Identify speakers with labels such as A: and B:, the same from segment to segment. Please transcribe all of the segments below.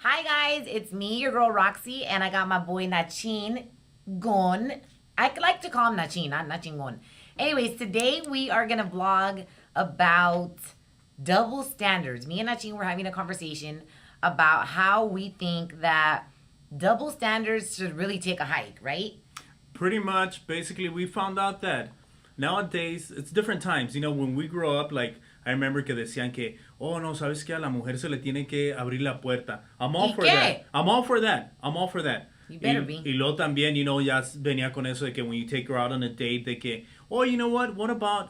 A: Hi guys, it's me, your girl RAQC, and I got my boy Nachin Gon. I like to call him Nachin, not Nachin Gon. Anyways, today we are gonna vlog about double standards. Me and Nachin were having a conversation about how we think that double standards should really take a hike, right?
B: Pretty much, basically, we found out that nowadays it's different times. You know, when we grow up, like I remember que decían que, oh no, sabes que a la mujer se le tiene que abrir la puerta. I'm all for that. I'm all for that. I'm all for that.
A: You better be.
B: Y luego también, you know, ya venía con eso de que when you take her out on a date, de que, oh, you know what about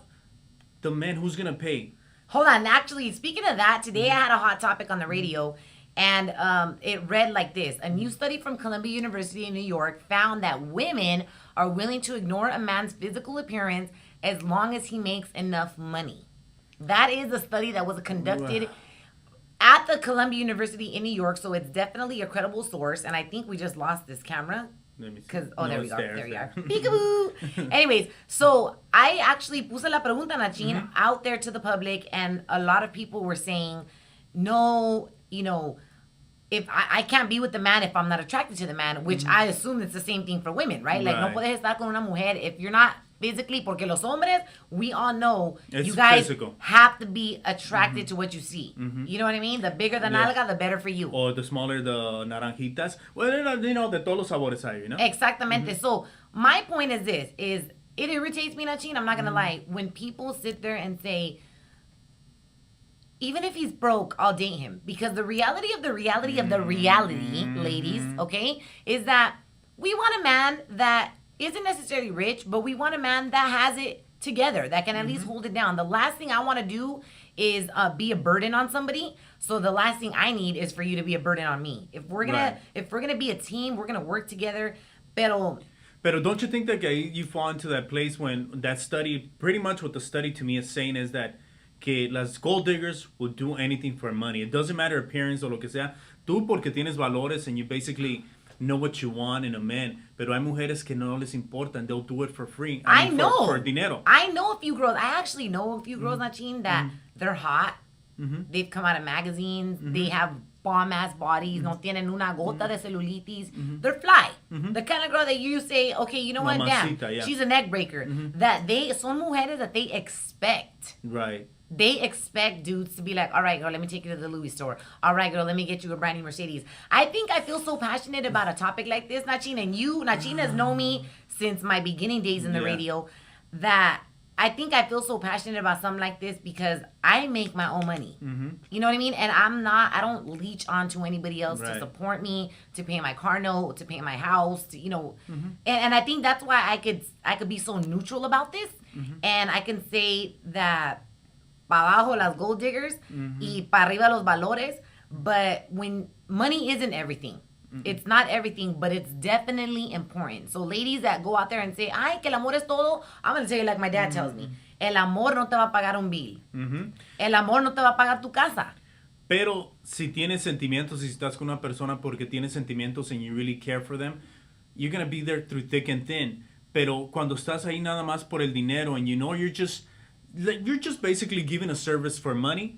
B: the man who's gonna pay?
A: Hold on. Actually, speaking of that, today I had a hot topic on the radio, and it read like this. A new study from Columbia University in New York found that women are willing to ignore a man's physical appearance as long as he makes enough money. That is a study that was conducted at the Columbia University in New York, so it's definitely a credible source, and I think we just lost this camera. Because there we go. There we are. Peekaboo. Anyways, so I actually puse la pregunta, Nachin, out there to the public, and a lot of people were saying, no, you know, if I can't be with the man if I'm not attracted to the man, which I assume it's the same thing for women, right? Like, no puedes estar con una mujer if you're not physically, porque los hombres, we all know
B: it's
A: you guys
B: physical.
A: have to be attracted to what you see. You know what I mean? The bigger the nalga, the better for you.
B: Or the smaller the naranjitas. Well, you know, de todos los sabores hay, you know?
A: Exactamente. So, my point is this, is it irritates me, Nachin, I'm not going to lie, when people sit there and say, even if he's broke, I'll date him. Because the reality of the reality of the reality, ladies, okay, is that we want a man that isn't necessarily rich, but we want a man that has it together, that can at least hold it down. The last thing I want to do is be a burden on somebody. So the last thing I need is for you to be a burden on me. If we're gonna be a team, we're gonna work together. Pero
B: don't you think that you fall into that place when that study, pretty much what the study to me is saying is that que las gold diggers will do anything for money. It doesn't matter appearance o lo que sea. Tú porque tienes valores and you basically know what you want in a man. Pero hay mujeres que no les importa and they'll do it for free.
A: I mean, know.
B: For dinero.
A: I know a few girls. I actually know a few girls, Nachin, that they're hot. They've come out of magazines. They have bomb-ass bodies. No tienen una gota de celulitis. They're fly. The kind of girl that you say, okay, you know what? Damn, she's a neck breaker. That son mujeres that they expect.
B: Right.
A: They expect dudes to be like, all right, girl, let me take you to the Louis store. All right, girl, let me get you a brand new Mercedes. I feel so passionate about a topic like this, Nachin, and Nachin has known me since my beginning days in the radio, that I think I feel so passionate about something like this because I make my own money. You know what I mean? And I don't leech onto anybody else to support me, to pay my car note, to pay my house, to, you know. And I think that's why I could be so neutral about this. And I can say that pa abajo las gold diggers y pa arriba los valores, but when money isn't everything. It's not everything, but it's definitely important. So ladies that go out there and say, ay, que el amor es todo, I'm going to tell you like my dad tells me. El amor no te va a pagar un bill. El amor no te va a pagar tu casa.
B: Pero si tienes sentimientos, si estás con una persona porque tienes sentimientos and you really care for them, you're going to be there through thick and thin. Pero cuando estás ahí nada más por el dinero and you know you're just basically giving a service for money,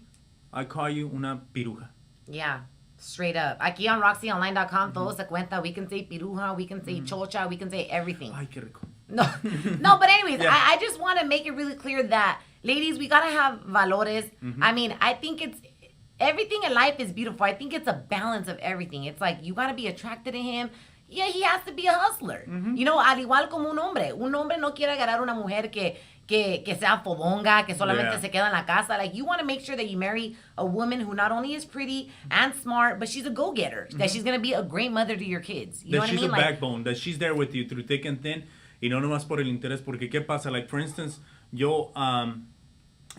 B: I call you una piruja.
A: Yeah. Straight up. Aquí on RAQConline.com, todo se cuenta. We can say piruja, we can say chocha, we can say everything.
B: Ay, qué rico.
A: No, but anyways, I just want to make it really clear that, ladies, we got to have valores. I mean, I think everything in life is beautiful. I think it's a balance of everything. It's like, you got to be attracted to him. Yeah, he has to be a hustler. You know, al igual como un hombre. Un hombre no quiere agarrar una mujer que sea fodonga, que solamente se queda en la casa. Like, you want to make sure that you marry a woman who not only is pretty and smart, but she's a go-getter. That she's going to be a great mother to your kids. You know what I mean?
B: That she's a backbone. That she's there with you through thick and thin. Y no nomás por el interés. Porque, ¿qué pasa? Like, for instance, yo,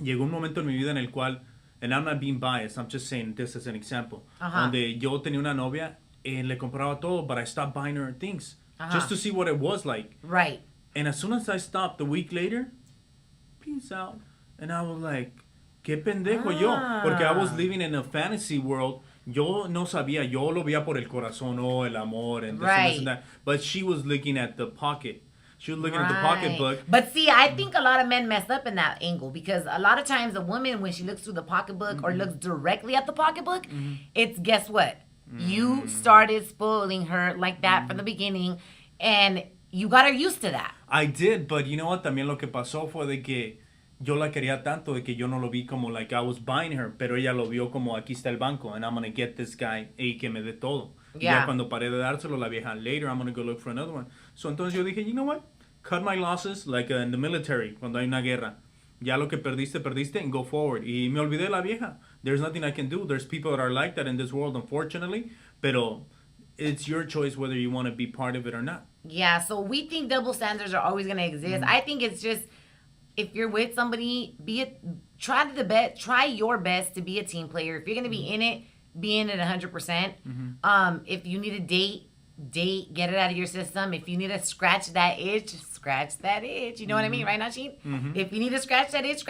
B: llegó un momento en mi vida en el cual, and I'm not being biased, I'm just saying this as an example, donde yo tenía una novia and le compraba todo, but I stopped buying her things. Just to see what it was like.
A: Right.
B: And as soon as I stopped, a week later, peace out. And I was like, qué pendejo yo. Porque I was living in a fantasy world. Yo no sabía. Yo lo veía por el corazón, oh, el amor, and this and this and that. But she was looking at the pocket. She was looking at the pocketbook.
A: But see, I think a lot of men mess up in that angle because a lot of times a woman, when she looks through the pocketbook or looks directly at the pocketbook, it's, guess what? You started spoiling her like that from the beginning, and you got her used to that.
B: I did, but you know what? También lo que pasó fue de que yo la quería tanto de que yo no lo vi como like I was buying her, pero ella lo vio como aquí está el banco and I'm gonna get this guy y que me dé todo.
A: Yeah.
B: Ya cuando paré de dárselo, la vieja, later I'm gonna go look for another one. So entonces yo dije, you know what? Cut my losses like in the military, cuando hay una guerra. Ya lo que perdiste, perdiste, and go forward. Y me olvidé de la vieja. There's nothing I can do. There's people that are like that in this world, unfortunately. Pero it's your choice whether you want to be part of it or not.
A: Yeah, so we think double standards are always going to exist. I think it's just, if you're with somebody, try your best to be a team player. If you're going to be in it 100%. If you need a date, get it out of your system. If you need to scratch that itch. You know what I mean, right, Nachin? If you need to scratch that itch,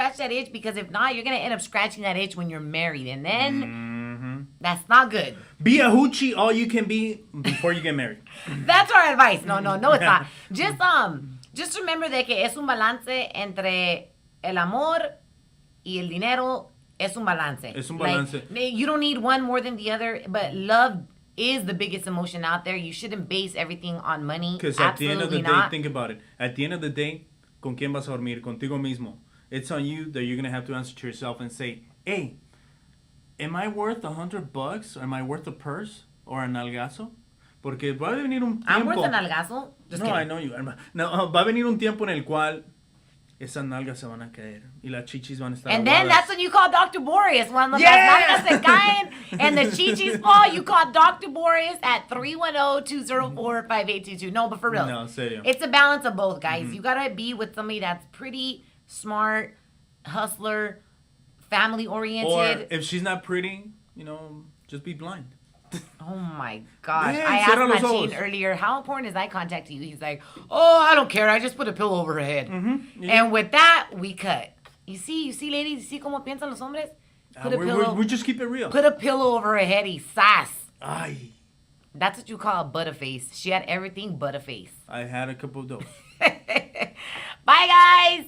A: because if not, you're going to end up scratching that itch when you're married. And then that's not good.
B: Be a hoochie all you can be before you get married.
A: That's our advice. No, it's not. Just remember that que es un balance entre el amor y el dinero. Es un balance.
B: Es un balance.
A: Like, you don't need one more than the other, but love is the biggest emotion out there. You shouldn't base everything on money.
B: Because at the end of the day, think about it. At the end of the day, ¿con quién vas a dormir? Contigo mismo. It's on you that you're going to have to answer to yourself and say, hey, am I worth $100? Am I worth a purse or a nalgazo? Porque va a venir un tiempo...
A: I'm worth a nalgazo?
B: Just no, kidding. I know you. No, va a venir un tiempo en el cual esas nalgas se van a caer y las chichis van a estar
A: And
B: aguadas.
A: then that's when you call Dr. Boreas. Cuando las nalgas se caen and the chichis fall, you call Dr. Boreas at 310-204-5822. No, but for real.
B: No, serio.
A: It's a balance of both, guys. You gotta be with somebody that's pretty smart, hustler, family-oriented.
B: Or if she's not pretty, just be blind.
A: Oh my gosh.
B: Man,
A: I asked Nachin earlier, how important is eye contact to you? He's like, oh, I don't care. I just put a pillow over her head. Yeah. And with that, we cut. You see, ladies, you see cómo piensan los hombres? Put a pillow.
B: We just keep it real.
A: Put a pillow over her head, y sass.
B: Ay.
A: That's what you call a butterface. She had everything but a face.
B: I had a couple of those.
A: Bye, guys.